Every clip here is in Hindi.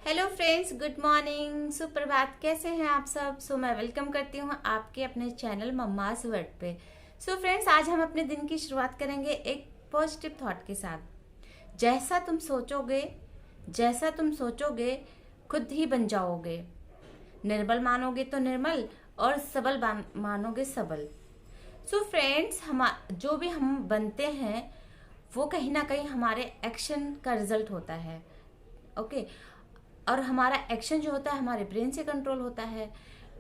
हेलो फ्रेंड्स, गुड मॉर्निंग, सुप्रभात। कैसे हैं आप सब? मैं वेलकम करती हूँ आपके अपने चैनल मम्मास वर्ड पे। फ्रेंड्स, आज हम अपने दिन की शुरुआत करेंगे एक पॉजिटिव थॉट के साथ। जैसा तुम सोचोगे खुद ही बन जाओगे। निर्बल मानोगे तो निर्मल, और सबल मानोगे सबल। फ्रेंड्स, हम जो भी हम बनते हैं वो कहीं ना कहीं हमारे एक्शन का रिजल्ट होता है। ओके। और हमारा एक्शन जो होता है हमारे ब्रेन से कंट्रोल होता है।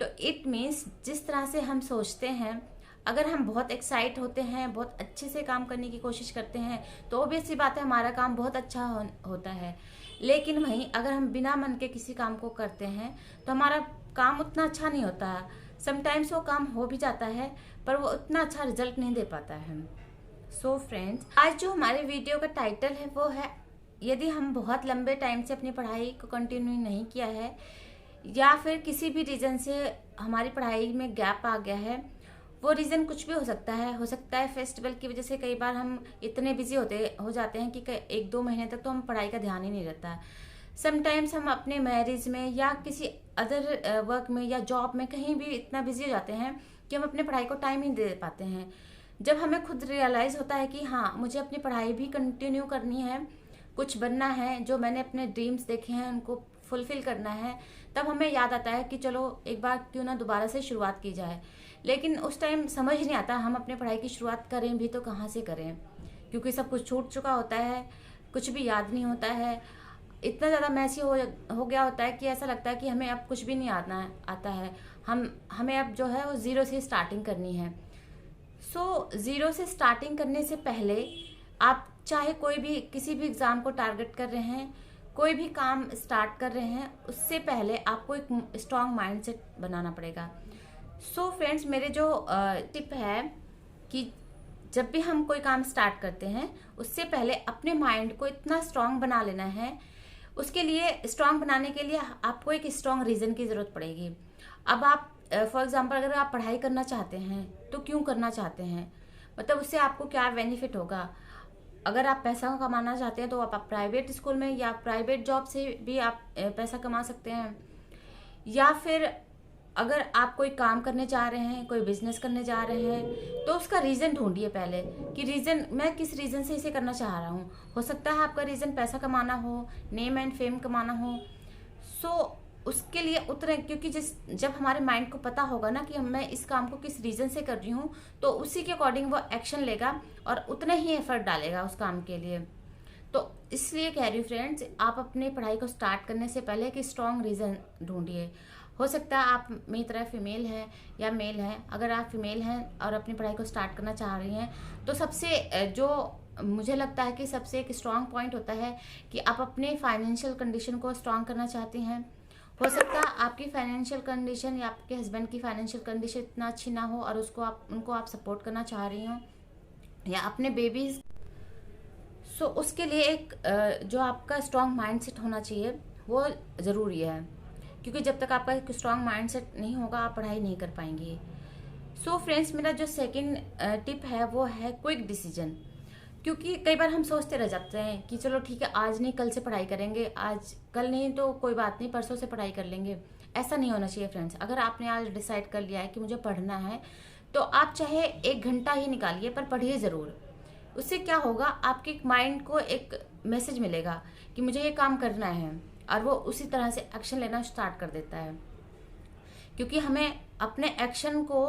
तो इट मीन्स जिस तरह से हम सोचते हैं, अगर हम बहुत एक्साइट होते हैं, बहुत अच्छे से काम करने की कोशिश करते हैं, तो ऑब्वियसली बात है हमारा काम बहुत अच्छा होता है। लेकिन वहीं अगर हम बिना मन के किसी काम को करते हैं तो हमारा काम उतना अच्छा नहीं होता। समटाइम्स वो काम हो भी जाता है पर वो उतना अच्छा रिजल्ट नहीं दे पाता है। फ्रेंड्स, आज जो हमारे वीडियो का टाइटल है वो है, यदि हम बहुत लंबे टाइम से अपनी पढ़ाई को कंटिन्यू नहीं किया है या फिर किसी भी रीज़न से हमारी पढ़ाई में गैप आ गया है। वो रीज़न कुछ भी हो सकता है फेस्टिवल की वजह से कई बार हम इतने बिजी हो जाते हैं कि एक दो महीने तक तो हम पढ़ाई का ध्यान ही नहीं रहता। समटाइम्स हम अपने मैरिज में या किसी अदर वर्क में या जॉब में कहीं भी इतना बिजी हो जाते हैं कि हम अपने पढ़ाई को टाइम ही दे पाते हैं। जब हमें खुद रियलाइज़ होता है कि हाँ, मुझे अपनी पढ़ाई भी कंटिन्यू करनी है, कुछ बनना है, जो मैंने अपने ड्रीम्स देखे हैं उनको फुलफिल करना है, तब हमें याद आता है कि चलो एक बार क्यों ना दोबारा से शुरुआत की जाए। लेकिन उस टाइम समझ नहीं आता हम अपने पढ़ाई की शुरुआत करें भी तो कहाँ से करें, क्योंकि सब कुछ छूट चुका होता है, कुछ भी याद नहीं होता है। इतना ज़्यादा मैसी हो गया होता है कि ऐसा लगता है कि हमें अब कुछ भी नहीं आता है। हमें अब जो है वो ज़ीरो से स्टार्टिंग करनी है। ज़ीरो से स्टार्टिंग करने से पहले आप चाहे कोई भी किसी भी एग्ज़ाम को टारगेट कर रहे हैं, कोई भी काम स्टार्ट कर रहे हैं, उससे पहले आपको एक स्ट्रॉन्ग माइंडसेट बनाना पड़ेगा। फ्रेंड्स, मेरे जो टिप है कि जब भी हम कोई काम स्टार्ट करते हैं उससे पहले अपने माइंड को इतना स्ट्रांग बना लेना है। उसके लिए स्ट्रांग बनाने के लिए आपको एक स्ट्रांग रीज़न की ज़रूरत पड़ेगी। अब आप फॉर एग्जांपल अगर आप पढ़ाई करना चाहते हैं तो क्यों करना चाहते हैं, मतलब उससे आपको क्या बेनिफिट होगा। अगर आप पैसा कमाना चाहते हैं तो आप प्राइवेट स्कूल में या प्राइवेट जॉब से भी आप पैसा कमा सकते हैं। या फिर अगर आप कोई काम करने जा रहे हैं, कोई बिजनेस करने जा रहे हैं, तो उसका रीज़न ढूंढिए पहले कि रीज़न, मैं किस रीज़न से इसे करना चाह रहा हूँ। हो सकता है आपका रीज़न पैसा कमाना हो, नेम एंड फेम कमाना हो। उसके लिए उतरे, क्योंकि जब हमारे माइंड को पता होगा ना कि मैं इस काम को किस रीज़न से कर रही हूँ, तो उसी के अकॉर्डिंग वो एक्शन लेगा और उतने ही एफर्ट डालेगा उस काम के लिए। तो इसलिए कह रही हूँ फ्रेंड्स, आप अपनी पढ़ाई को स्टार्ट करने से पहले एक स्ट्रॉन्ग रीज़न ढूंढिए। हो सकता है आप मेरी तरह फीमेल हैं या मेल हैं। अगर आप फीमेल हैं और अपनी पढ़ाई को स्टार्ट करना चाह रही हैं तो सबसे जो मुझे लगता है कि सबसे एक स्ट्रॉन्ग पॉइंट होता है कि आप अपने फाइनेंशियल कंडीशन को स्ट्रॉन्ग करना चाहती हैं। हो सकता है आपकी फाइनेंशियल कंडीशन या आपके हस्बैंड की फाइनेंशियल कंडीशन इतना अच्छी ना हो और उनको आप सपोर्ट करना चाह रही हो, या अपने बेबीज। उसके लिए एक जो आपका स्ट्रॉन्ग माइंडसेट होना चाहिए वो ज़रूरी है, क्योंकि जब तक आपका एक स्ट्रॉन्ग माइंडसेट नहीं होगा आप पढ़ाई नहीं कर पाएंगे। फ्रेंड्स, मेरा जो सेकंड टिप है वो है क्विक डिसीजन। क्योंकि कई बार हम सोचते रह जाते हैं कि चलो ठीक है, आज नहीं कल से पढ़ाई करेंगे, आज कल नहीं तो कोई बात नहीं, परसों से पढ़ाई कर लेंगे। ऐसा नहीं होना चाहिए फ्रेंड्स। अगर आपने आज डिसाइड कर लिया है कि मुझे पढ़ना है तो आप चाहे 1 घंटा ही निकालिए पर पढ़िए ज़रूर। उससे क्या होगा, आपके माइंड को एक मैसेज मिलेगा कि मुझे ये काम करना है, और वो उसी तरह से एक्शन लेना स्टार्ट कर देता है। क्योंकि हमें अपने एक्शन को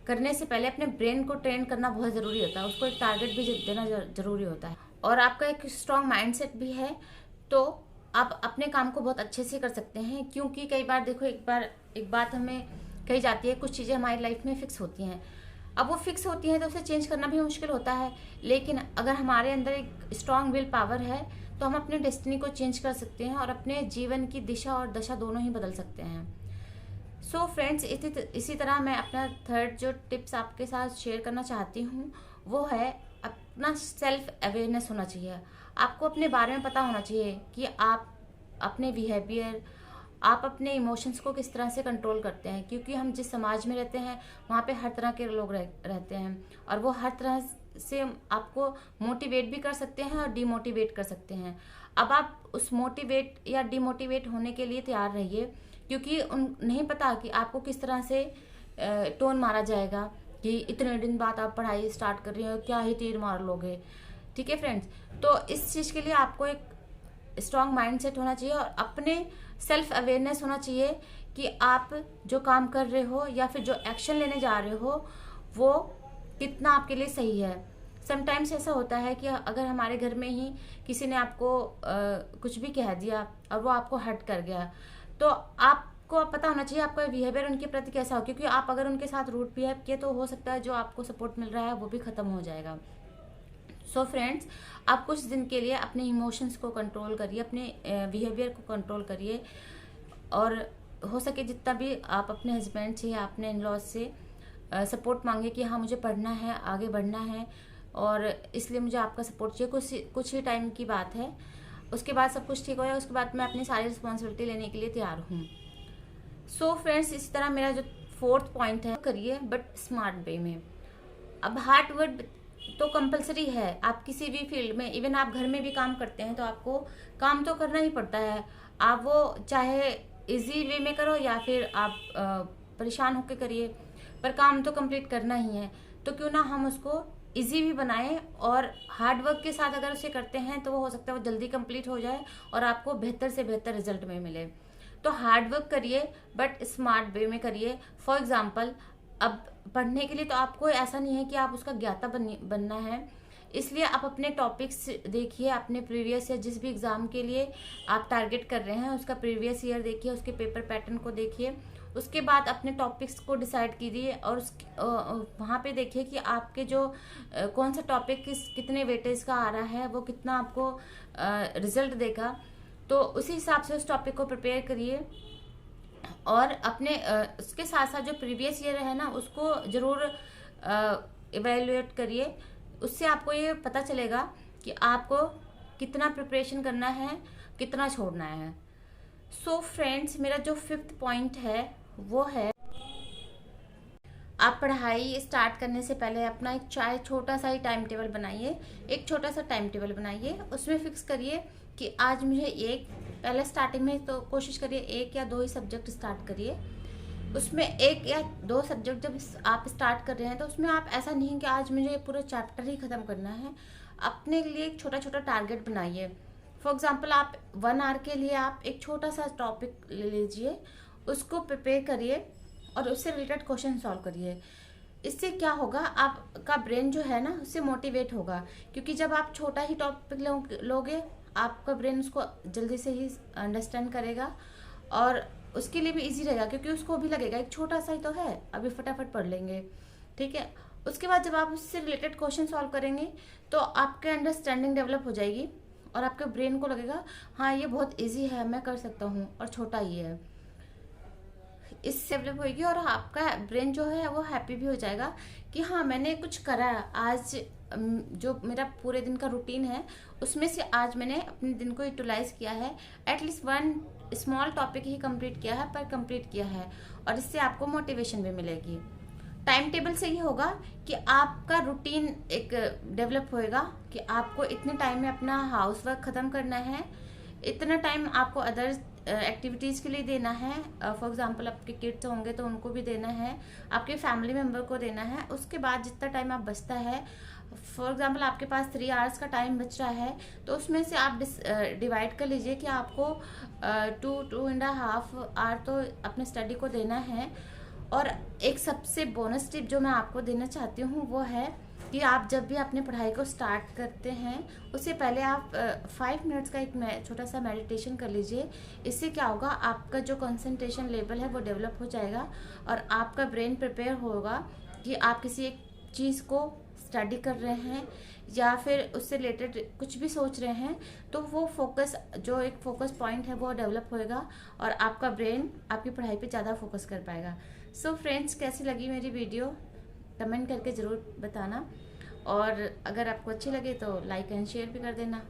करने से पहले अपने ब्रेन को ट्रेन करना बहुत ज़रूरी होता है, उसको एक टारगेट भी देना ज़रूरी होता है। और आपका एक स्ट्रॉन्ग माइंडसेट भी है तो आप अपने काम को बहुत अच्छे से कर सकते हैं। क्योंकि कई बार देखो, एक बात हमें कही जाती है, कुछ चीज़ें हमारी लाइफ में फिक्स होती हैं। अब वो फिक्स होती हैं तो उसे चेंज करना भी मुश्किल होता है, लेकिन अगर हमारे अंदर एक स्ट्रॉन्ग विल पावर है तो हम अपने डेस्टिनी को चेंज कर सकते हैं और अपने जीवन की दिशा और दशा दोनों ही बदल सकते हैं। फ्रेंड्स, इसी तरह मैं अपना थर्ड जो टिप्स आपके साथ शेयर करना चाहती हूँ वो है अपना सेल्फ अवेयरनेस होना चाहिए। आपको अपने बारे में पता होना चाहिए कि आप अपने बिहेवियर, आप अपने इमोशंस को किस तरह से कंट्रोल करते हैं। क्योंकि हम जिस समाज में रहते हैं वहाँ पे हर तरह के लोग रहते हैं और वो हर तरह से आपको मोटिवेट भी कर सकते हैं और डिमोटिवेट कर सकते हैं। अब आप उस मोटिवेट या डिमोटिवेट होने के लिए तैयार रहिए, क्योंकि नहीं पता कि आपको किस तरह से टोन मारा जाएगा कि इतने दिन बाद आप पढ़ाई स्टार्ट कर रही हो, क्या ही तीर मार लोगे। ठीक है फ्रेंड्स, तो इस चीज़ के लिए आपको एक स्ट्रॉन्ग माइंड सेट होना चाहिए और अपने सेल्फ अवेयरनेस होना चाहिए कि आप जो काम कर रहे हो या फिर जो एक्शन लेने जा रहे हो वो कितना आपके लिए सही है। समटाइम्स ऐसा होता है कि अगर हमारे घर में ही किसी ने आपको कुछ भी कह दिया और वो आपको हर्ट कर गया, तो आपको पता होना चाहिए आपका बिहेवियर उनके प्रति कैसा हो, क्योंकि आप अगर उनके साथ रूड बिहेव किए तो हो सकता है जो आपको सपोर्ट मिल रहा है वो भी खत्म हो जाएगा। सो फ्रेंड्स, आप कुछ दिन के लिए अपने इमोशंस को कंट्रोल करिए, अपने बिहेवियर को कंट्रोल करिए, और हो सके जितना भी आप अपने हस्बैंड से या अपने इन लॉज से सपोर्ट मांगे कि हाँ मुझे पढ़ना है, आगे बढ़ना है और इसलिए मुझे आपका सपोर्ट चाहिए। कुछ ही टाइम की बात है, उसके बाद सब कुछ ठीक हो जाए, उसके बाद मैं अपनी सारी रिस्पॉन्सिबिलिटी लेने के लिए तैयार हूँ। सो फ्रेंड्स, इसी तरह मेरा जो 4th पॉइंट है, करिए बट स्मार्ट वे में। अब हार्ड वर्क तो कंपलसरी है, आप किसी भी फील्ड में, इवन आप घर में भी काम करते हैं तो आपको काम तो करना ही पड़ता है। आप वो चाहे इजी वे में करो या फिर आप परेशान होकर करिए, पर काम तो कंप्लीट करना ही है। तो क्यों ना हम उसको इजी भी बनाएं और हार्ड वर्क के साथ अगर उसे करते हैं तो वो हो सकता है वो जल्दी कंप्लीट हो जाए और आपको बेहतर से बेहतर रिजल्ट में मिले। तो हार्ड वर्क करिए बट स्मार्ट वे में करिए। फॉर एग्जाम्पल, अब पढ़ने के लिए तो आपको ऐसा नहीं है कि आप उसका ज्ञाता बनना है, इसलिए आप अपने टॉपिक्स देखिए, अपने प्रीवियस ईयर जिस भी एग्जाम के लिए आप टारगेट कर रहे हैं उसका प्रीवियस ईयर देखिए, उसके पेपर पैटर्न को देखिए, उसके बाद अपने टॉपिक्स को डिसाइड कीजिए और वहाँ पे देखिए कि आपके जो कौन सा टॉपिक कितने वेटेज का आ रहा है, वो कितना आपको रिजल्ट देगा। तो उसी हिसाब से उस टॉपिक को प्रिपेयर करिए और अपने उसके साथ साथ जो प्रीवियस ईयर है ना उसको ज़रूर इवेल्युएट करिए। उससे आपको ये पता चलेगा कि आपको कितना प्रिपरेशन करना है, कितना छोड़ना है। सो फ्रेंड्स, मेरा जो 5th पॉइंट है वो है, आप पढ़ाई स्टार्ट करने से पहले अपना एक चाहे छोटा सा ही टाइम टेबल बनाइए। एक छोटा सा टाइम टेबल बनाइए, उसमें फिक्स करिए कि आज मुझे पहले स्टार्टिंग में तो कोशिश करिए 1 या 2 ही सब्जेक्ट स्टार्ट करिए। उसमें 1 या 2 सब्जेक्ट जब आप स्टार्ट कर रहे हैं तो उसमें आप ऐसा नहीं कि आज मुझे पूरा चैप्टर ही ख़त्म करना है। अपने लिए एक छोटा छोटा टारगेट बनाइए। फॉर एग्जांपल, आप 1 आवर के लिए आप एक छोटा सा टॉपिक ले लीजिए, उसको प्रिपेयर करिए और उससे रिलेटेड क्वेश्चन सॉल्व करिए। इससे क्या होगा, आपका ब्रेन जो है ना उससे मोटिवेट होगा, क्योंकि जब आप छोटा ही टॉपिक लोगे आपका ब्रेन उसको जल्दी से ही अंडरस्टैंड करेगा और उसके लिए भी इजी रहेगा, क्योंकि उसको भी लगेगा एक छोटा सा ही तो है, अभी फटाफट पढ़ लेंगे। ठीक है, उसके बाद जब आप उससे रिलेटेड क्वेश्चन सॉल्व करेंगे तो आपके अंडरस्टैंडिंग डेवलप हो जाएगी और आपके ब्रेन को लगेगा हाँ ये बहुत इजी है, मैं कर सकता हूँ और छोटा ही है। इससे डेवलप होगी और आपका ब्रेन जो है वो हैप्पी भी हो जाएगा कि हाँ मैंने कुछ करा। आज जो मेरा पूरे दिन का रूटीन है उसमें से आज मैंने अपने दिन को यूटिलाइज किया है, एटलीस्ट 1 स्मॉल टॉपिक ही कंप्लीट किया है पर कंप्लीट किया है, और इससे आपको मोटिवेशन भी मिलेगी। टाइम टेबल से ये होगा कि आपका रूटीन एक डेवलप होएगा कि आपको इतने टाइम में अपना हाउस वर्क ख़त्म करना है, इतना टाइम आपको अदर एक्टिविटीज़ के लिए देना है। फॉर एग्जांपल, आपके किड्स होंगे तो उनको भी देना है, आपके फैमिली मेम्बर को देना है। उसके बाद जितना टाइम आप बचता है, फॉर एग्जांपल आपके पास 3 आवर्स का टाइम बच रहा है, तो उसमें से आप डिवाइड कर लीजिए कि आपको 2.5 आवर तो अपने स्टडी को देना है। और एक सबसे बोनस टिप जो मैं आपको देना चाहती हूँ वो है कि आप जब भी अपनी पढ़ाई को स्टार्ट करते हैं उससे पहले आप 5 मिनट्स का एक छोटा सा मेडिटेशन कर लीजिए। इससे क्या होगा, आपका जो कंसंट्रेशन लेवल है वो डेवलप हो जाएगा और आपका ब्रेन प्रिपेयर होगा कि आप किसी एक चीज़ को स्टडी कर रहे हैं या फिर उससे रिलेटेड कुछ भी सोच रहे हैं, तो वो एक फोकस पॉइंट है वो डेवलप होएगा और आपका ब्रेन आपकी पढ़ाई पे ज़्यादा फोकस कर पाएगा। सो फ्रेंड्स, कैसी लगी मेरी वीडियो कमेंट करके ज़रूर बताना, और अगर आपको अच्छी लगे तो लाइक एंड शेयर भी कर देना।